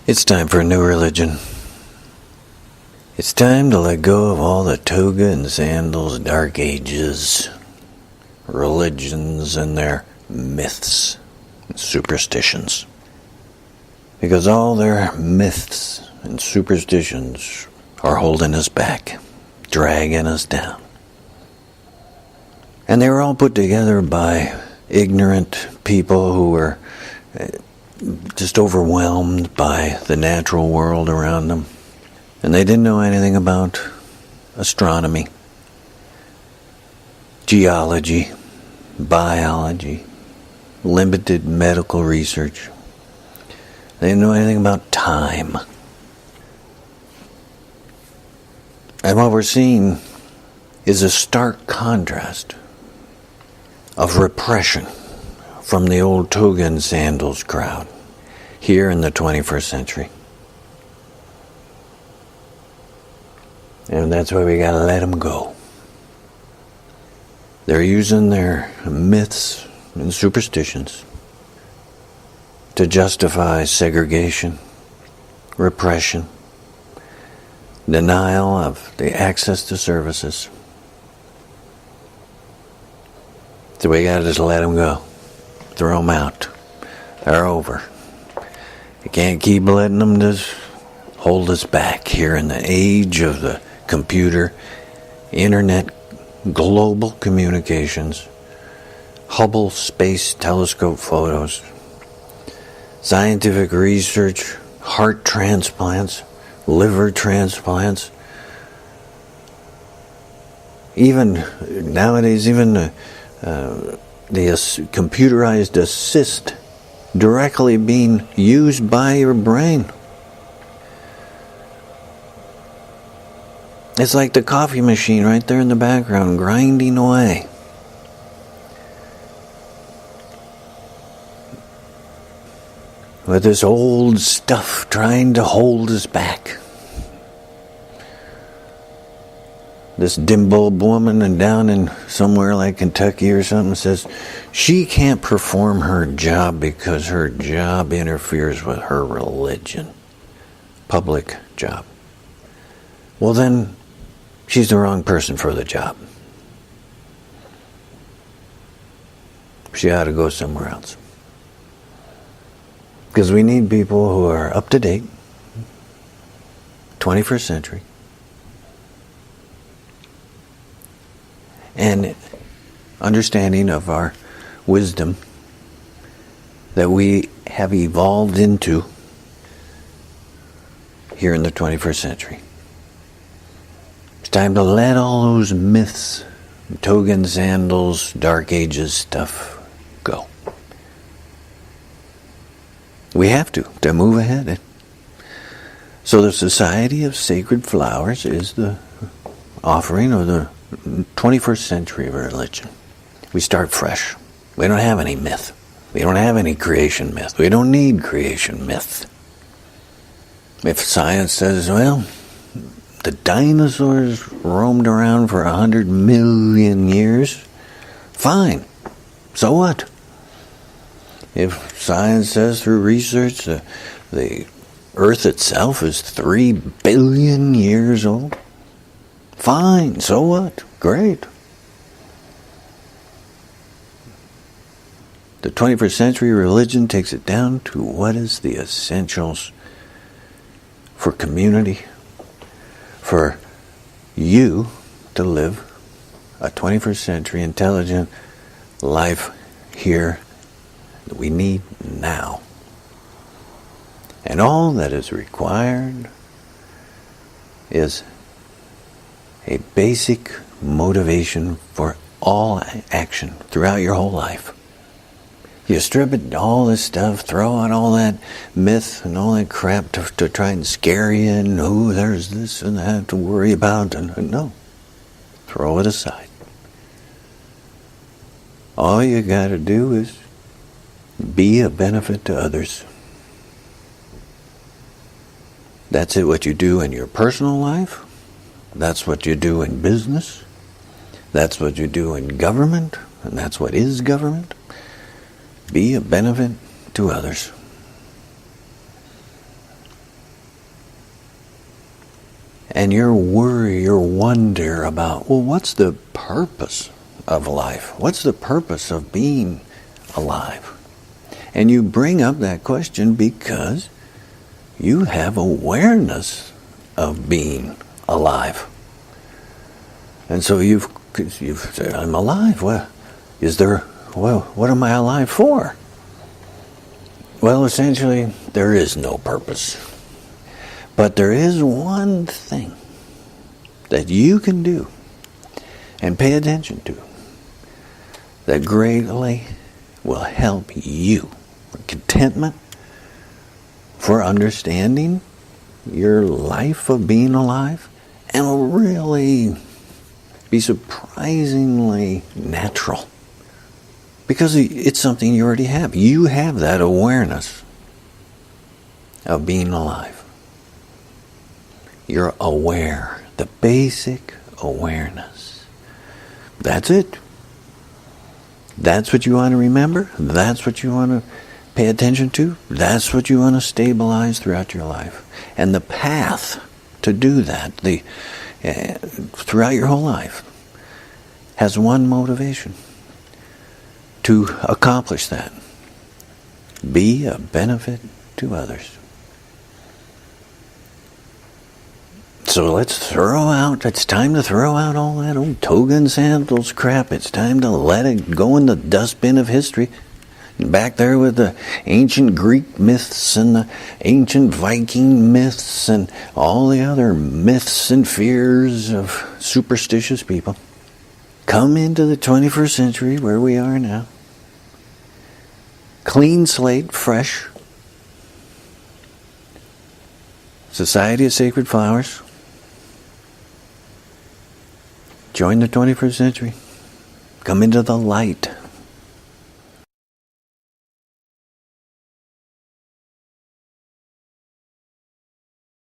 It's time for a new religion. It's time to let go of all the toga and sandals, dark ages, religions and their myths and superstitions. Because all their myths and superstitions are holding us back, dragging us down. And they were all put together by ignorant people who were just overwhelmed by the natural world around them. And they didn't know anything about astronomy, geology, biology, limited medical research. They didn't know anything about time. And what we're seeing is a stark contrast of repression from the old toga and sandals crowd here in the 21st century. And that's why we gotta let them go. They're using their myths and superstitions to justify segregation, repression, denial of the access to services. So we gotta just let them go. Throw them out. They're over. You can't keep letting them just hold us back here in the age of the computer, internet, global communications, Hubble Space Telescope photos, scientific research, heart transplants, liver transplants. Even nowadays, even the computerized assist directly being used by your brain. It's like the coffee machine right there in the background, grinding away. With this old stuff trying to hold us back. This dim bulb woman and down in somewhere like Kentucky or something says she can't perform her job because her job interferes with her religion. Public job. Well then, she's the wrong person for the job. She ought to go somewhere else. Because we need people who are up to date, 21st century, and understanding of our wisdom that we have evolved into here in the 21st century. It's time to let all those myths, toga and sandals, dark ages stuff go. We have to move ahead. So the Society of Sacred Flowers is the offering of the 21st century religion. We start fresh. We don't have any myth. We don't have any creation myth. We don't need creation myth. If science says, well, the dinosaurs roamed around for 100 million years, fine. So what? If science says through research the Earth itself is 3 billion years old, fine, so what? Great. The 21st century religion takes it down to what is the essentials for community, for you to live a 21st century intelligent life here that we need now. And all that is required is a basic motivation for all action throughout your whole life. You strip it, all this stuff, throw out all that myth and all that crap to try and scare you, and oh, there's this and that to worry about, and no. Throw it aside. All you got to do is be a benefit to others. That's it, what you do in your personal life. That's what you do in business. That's what you do in government. And that's what is government. Be a benefit to others. and your worry, your wonder about, well, what's the purpose of life? What's the purpose of being alive? And you bring up that question because you have awareness of being alive. And so you've said, I'm alive. What am I alive for? Well, essentially, there is no purpose. But there is one thing that you can do and pay attention to that greatly will help you for contentment, for understanding your life of being alive, and will really be surprisingly natural. Because it's something you already have. You have that awareness of being alive. You're aware. The basic awareness. That's it. That's what you want to remember. That's what you want to pay attention to. That's what you want to stabilize throughout your life. And the path to do that, throughout your whole life, has one motivation: to accomplish that. Be a benefit to others. So it's time to throw out all that old toga and sandals crap. It's time to let it go in the dustbin of history. Back there with the ancient Greek myths and the ancient Viking myths and all the other myths and fears of superstitious people. Come into the 21st century where we are now. Clean slate, fresh. Society of Sacred Flowers. Join the 21st century. Come into the light